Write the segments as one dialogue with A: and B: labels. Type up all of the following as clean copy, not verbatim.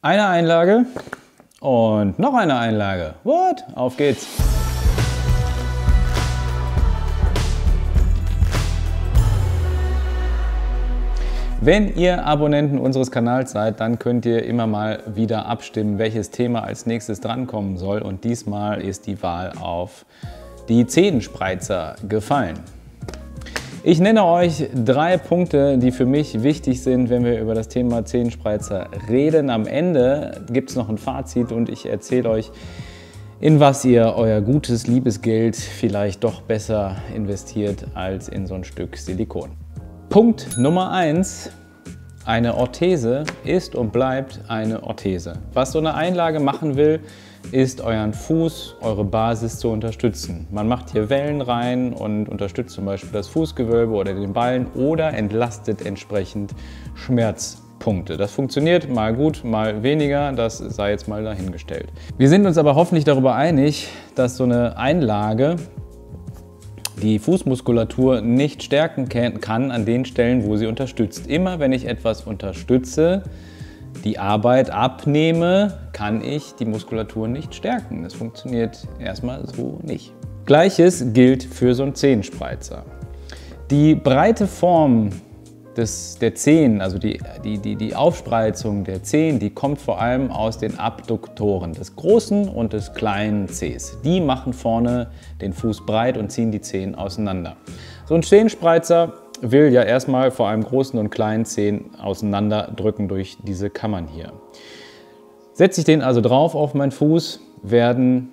A: Eine Einlage und noch eine Einlage. What? Auf geht's! Wenn ihr Abonnenten unseres Kanals seid, dann könnt ihr immer mal wieder abstimmen, welches Thema als nächstes drankommen soll. Und diesmal ist die Wahl auf die Zehenspreizer gefallen. Ich nenne euch 3 Punkte, die für mich wichtig sind, wenn wir über das Thema Zehenspreizer reden. Am Ende gibt es noch ein Fazit und ich erzähle euch, in was ihr euer gutes, liebes Geld vielleicht doch besser investiert als in so ein Stück Silikon. Punkt Nummer 1. Eine Orthese ist und bleibt eine Orthese. Was so eine Einlage machen will, ist euren Fuß, eure Basis zu unterstützen. Man macht hier Wellen rein und unterstützt zum Beispiel das Fußgewölbe oder den Ballen oder entlastet entsprechend Schmerzpunkte. Das funktioniert mal gut, mal weniger, das sei jetzt mal dahingestellt. Wir sind uns aber hoffentlich darüber einig, dass so eine Einlage die Fußmuskulatur nicht stärken kann an den Stellen, wo sie unterstützt. Immer wenn ich etwas unterstütze, die Arbeit abnehme, kann ich die Muskulatur nicht stärken. Das funktioniert erstmal so nicht. Gleiches gilt für so einen Zehenspreizer. Die breite Form der Zehen, also die Aufspreizung der Zehen, die kommt vor allem aus den Abduktoren des großen und des kleinen Zehs. Die machen vorne den Fuß breit und ziehen die Zehen auseinander. So ein Zehenspreizer will ja erstmal vor allem großen und kleinen Zehen auseinanderdrücken durch diese Kammern hier. Setze ich den also drauf auf meinen Fuß, werden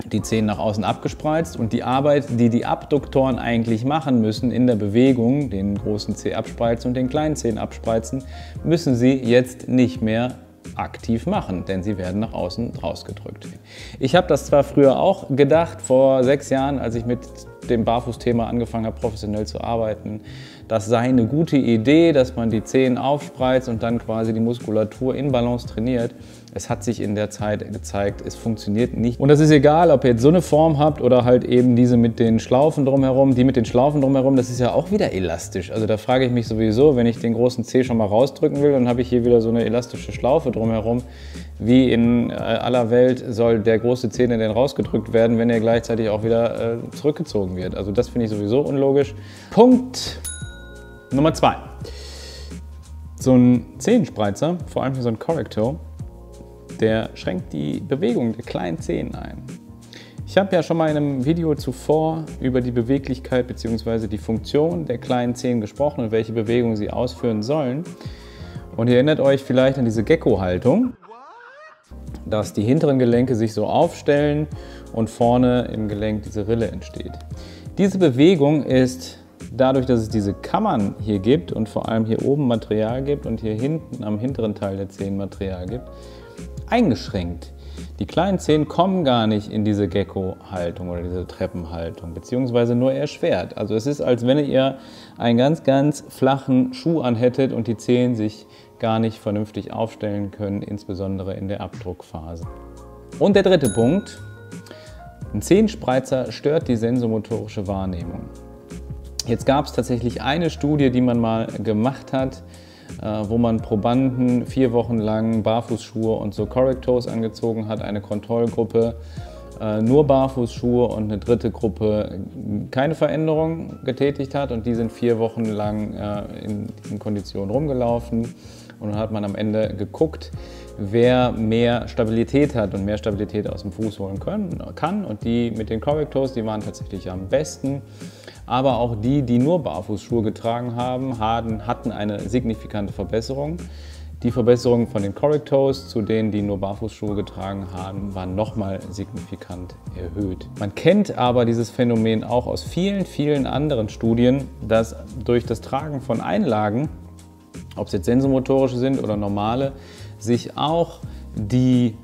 A: die Zehen nach außen abgespreizt und die Arbeit, die die Abduktoren eigentlich machen müssen in der Bewegung, den großen Zeh abspreizen und den kleinen Zehen abspreizen, müssen sie jetzt nicht mehr aktiv machen, denn sie werden nach außen rausgedrückt. Ich habe das zwar früher auch gedacht, vor 6 Jahren, als ich mit dem Barfußthema angefangen habe, professionell zu arbeiten, das sei eine gute Idee, dass man die Zehen aufspreizt und dann quasi die Muskulatur in Balance trainiert. Es hat sich in der Zeit gezeigt, es funktioniert nicht. Und das ist egal, ob ihr jetzt so eine Form habt oder halt eben diese mit den Schlaufen drumherum. Die mit den Schlaufen drumherum, das ist ja auch wieder elastisch. Also da frage ich mich sowieso, wenn ich den großen Zeh schon mal rausdrücken will, dann habe ich hier wieder so eine elastische Schlaufe drumherum. Wie in aller Welt soll der große Zeh denn rausgedrückt werden, wenn er gleichzeitig auch wieder zurückgezogen wird? Also das finde ich sowieso unlogisch. Punkt Nummer 2. So ein Zehenspreizer, vor allem hier so ein Corrector, der schränkt die Bewegung der kleinen Zehen ein. Ich habe ja schon mal in einem Video zuvor über die Beweglichkeit bzw. die Funktion der kleinen Zehen gesprochen und welche Bewegungen sie ausführen sollen. Und ihr erinnert euch vielleicht an diese Gecko-Haltung, dass die hinteren Gelenke sich so aufstellen und vorne im Gelenk diese Rille entsteht. Diese Bewegung ist dadurch, dass es diese Kammern hier gibt und vor allem hier oben Material gibt und hier hinten am hinteren Teil der Zehen Material gibt, eingeschränkt. Die kleinen Zehen kommen gar nicht in diese Gecko-Haltung oder diese Treppenhaltung, beziehungsweise nur erschwert. Also es ist, als wenn ihr einen ganz, ganz flachen Schuh anhättet und die Zehen sich gar nicht vernünftig aufstellen können, insbesondere in der Abdruckphase. Und der dritte Punkt: ein Zehenspreizer stört die sensomotorische Wahrnehmung. Jetzt gab es tatsächlich eine Studie, die man mal gemacht hat, wo man Probanden 4 Wochen lang Barfußschuhe und so Correctors angezogen hat, eine Kontrollgruppe nur Barfußschuhe und eine dritte Gruppe keine Veränderung getätigt hat, und die sind 4 Wochen lang in diesen Konditionen rumgelaufen, und dann hat man am Ende geguckt, wer mehr Stabilität hat und mehr Stabilität aus dem Fuß holen kann, und die mit den Correctors, die waren tatsächlich am besten. Aber auch die, die nur Barfußschuhe getragen haben, hatten eine signifikante Verbesserung. Die Verbesserung von den Correctors zu denen, die nur Barfußschuhe getragen haben, war nochmal signifikant erhöht. Man kennt aber dieses Phänomen auch aus vielen, vielen anderen Studien, dass durch das Tragen von Einlagen, ob es jetzt sensomotorische sind oder normale, sich auch die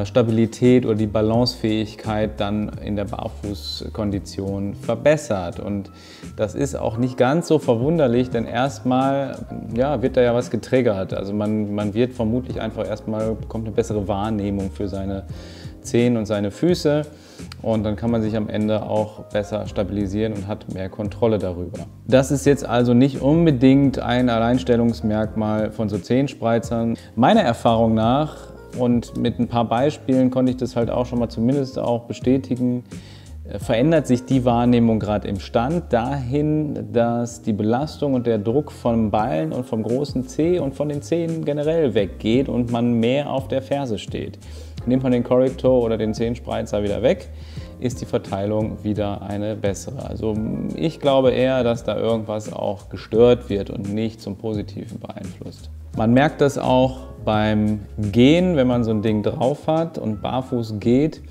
A: Stabilität oder die Balancefähigkeit dann in der Barfußkondition verbessert. Und das ist auch nicht ganz so verwunderlich, denn erstmal wird da ja was getriggert. Also man wird vermutlich einfach erstmal, bekommt eine bessere Wahrnehmung für seine Zehen und seine Füße. und dann kann man sich am Ende auch besser stabilisieren und hat mehr Kontrolle darüber. Das ist jetzt also nicht unbedingt ein Alleinstellungsmerkmal von so Zehenspreizern. Meiner Erfahrung nach und mit ein paar Beispielen konnte ich das halt auch schon mal zumindest auch bestätigen, verändert sich die Wahrnehmung gerade im Stand dahin, dass die Belastung und der Druck vom Ballen und vom großen Zeh und von den Zehen generell weggeht und man mehr auf der Ferse steht. Nimmt man den Corrector oder den Zehenspreizer wieder weg, ist die Verteilung wieder eine bessere. Also ich glaube eher, dass da irgendwas auch gestört wird und nicht zum Positiven beeinflusst. Man merkt das auch beim Gehen, wenn man so ein Ding drauf hat und barfuß geht,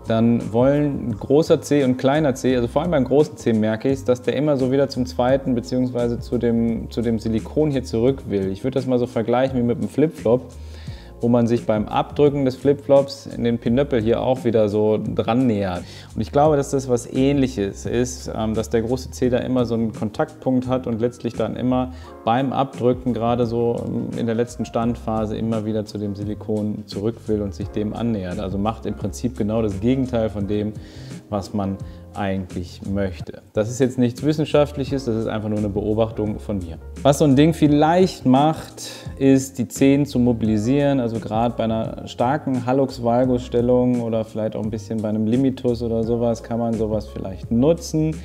A: dann wollen großer Zeh und kleiner Zeh, also vor allem beim großen Zeh merke ich es, dass der immer so wieder zum zweiten bzw. zu dem Silikon hier zurück will. Ich würde das mal so vergleichen wie mit einem Flipflop, wo man sich beim Abdrücken des Flipflops in den Pinöppel hier auch wieder so dran nähert. Und ich glaube, dass das was Ähnliches ist, dass der große Zeh da immer so einen Kontaktpunkt hat und letztlich dann immer beim Abdrücken, gerade so in der letzten Standphase, immer wieder zu dem Silikon zurück will und sich dem annähert. Also macht im Prinzip genau das Gegenteil von dem, was man eigentlich möchte. Das ist jetzt nichts Wissenschaftliches, das ist einfach nur eine Beobachtung von mir. Was so ein Ding vielleicht macht, ist die Zehen zu mobilisieren, also gerade bei einer starken Hallux-Valgus-Stellung oder vielleicht auch ein bisschen bei einem Limitus oder sowas kann man sowas vielleicht nutzen.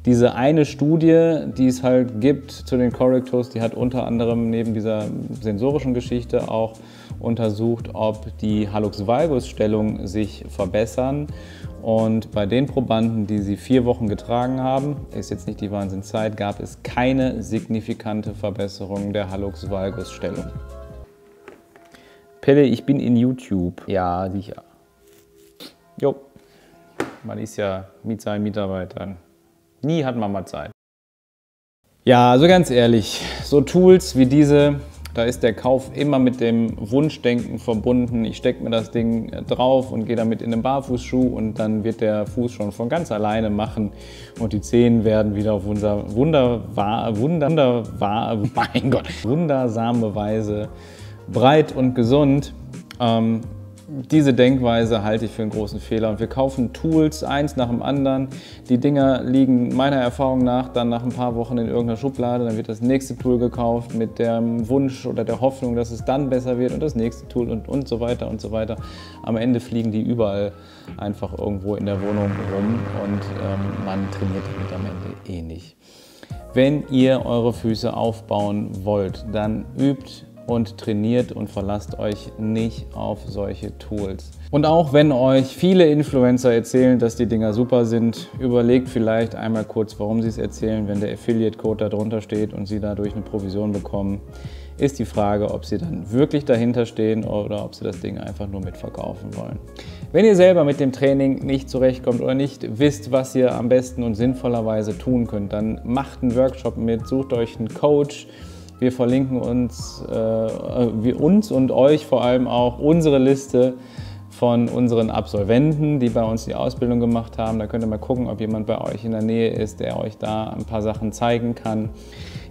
A: Diese eine Studie, die es halt gibt zu den Correctors, die hat unter anderem neben dieser sensorischen Geschichte auch untersucht, ob die Hallux-Valgus-Stellung sich verbessern. Und bei den Probanden, die sie 4 Wochen getragen haben, ist jetzt nicht die Wahnsinnszeit, gab es keine signifikante Verbesserung der Hallux-Valgus-Stellung. Pelle, ich bin in YouTube. Ja, sicher. Jo, man ist ja mit seinen Mitarbeitern. Nie hat man mal Zeit. Ja, also ganz ehrlich, so Tools wie diese, da ist der Kauf immer mit dem Wunschdenken verbunden. Ich stecke mir das Ding drauf und gehe damit in den Barfußschuh und dann wird der Fuß schon von ganz alleine machen und die Zehen werden wieder auf wundersame Weise breit und gesund. Diese Denkweise halte ich für einen großen Fehler und wir kaufen Tools, eins nach dem anderen. Die Dinger liegen meiner Erfahrung nach dann nach ein paar Wochen in irgendeiner Schublade, dann wird das nächste Tool gekauft mit dem Wunsch oder der Hoffnung, dass es dann besser wird und das nächste Tool und so weiter und so weiter. Am Ende fliegen die überall einfach irgendwo in der Wohnung rum und man trainiert damit am Ende eh nicht. Wenn ihr eure Füße aufbauen wollt, dann übt und trainiert und verlasst euch nicht auf solche Tools. Und auch wenn euch viele Influencer erzählen, dass die Dinger super sind, überlegt vielleicht einmal kurz, warum sie es erzählen, wenn der Affiliate-Code da drunter steht und sie dadurch eine Provision bekommen. Ist die Frage, ob sie dann wirklich dahinter stehen oder ob sie das Ding einfach nur mitverkaufen wollen. Wenn ihr selber mit dem Training nicht zurechtkommt oder nicht wisst, was ihr am besten und sinnvollerweise tun könnt, dann macht einen Workshop mit, sucht euch einen Coach. Wir verlinken uns und euch vor allem auch unsere Liste von unseren Absolventen, die bei uns die Ausbildung gemacht haben. Da könnt ihr mal gucken, ob jemand bei euch in der Nähe ist, der euch da ein paar Sachen zeigen kann.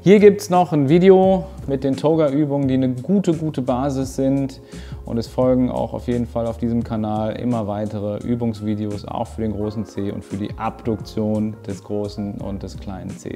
A: Hier gibt es noch ein Video mit den Toga-Übungen, die eine gute Basis sind. Und es folgen auch auf jeden Fall auf diesem Kanal immer weitere Übungsvideos, auch für den großen Zeh und für die Abduktion des großen und des kleinen Zehs.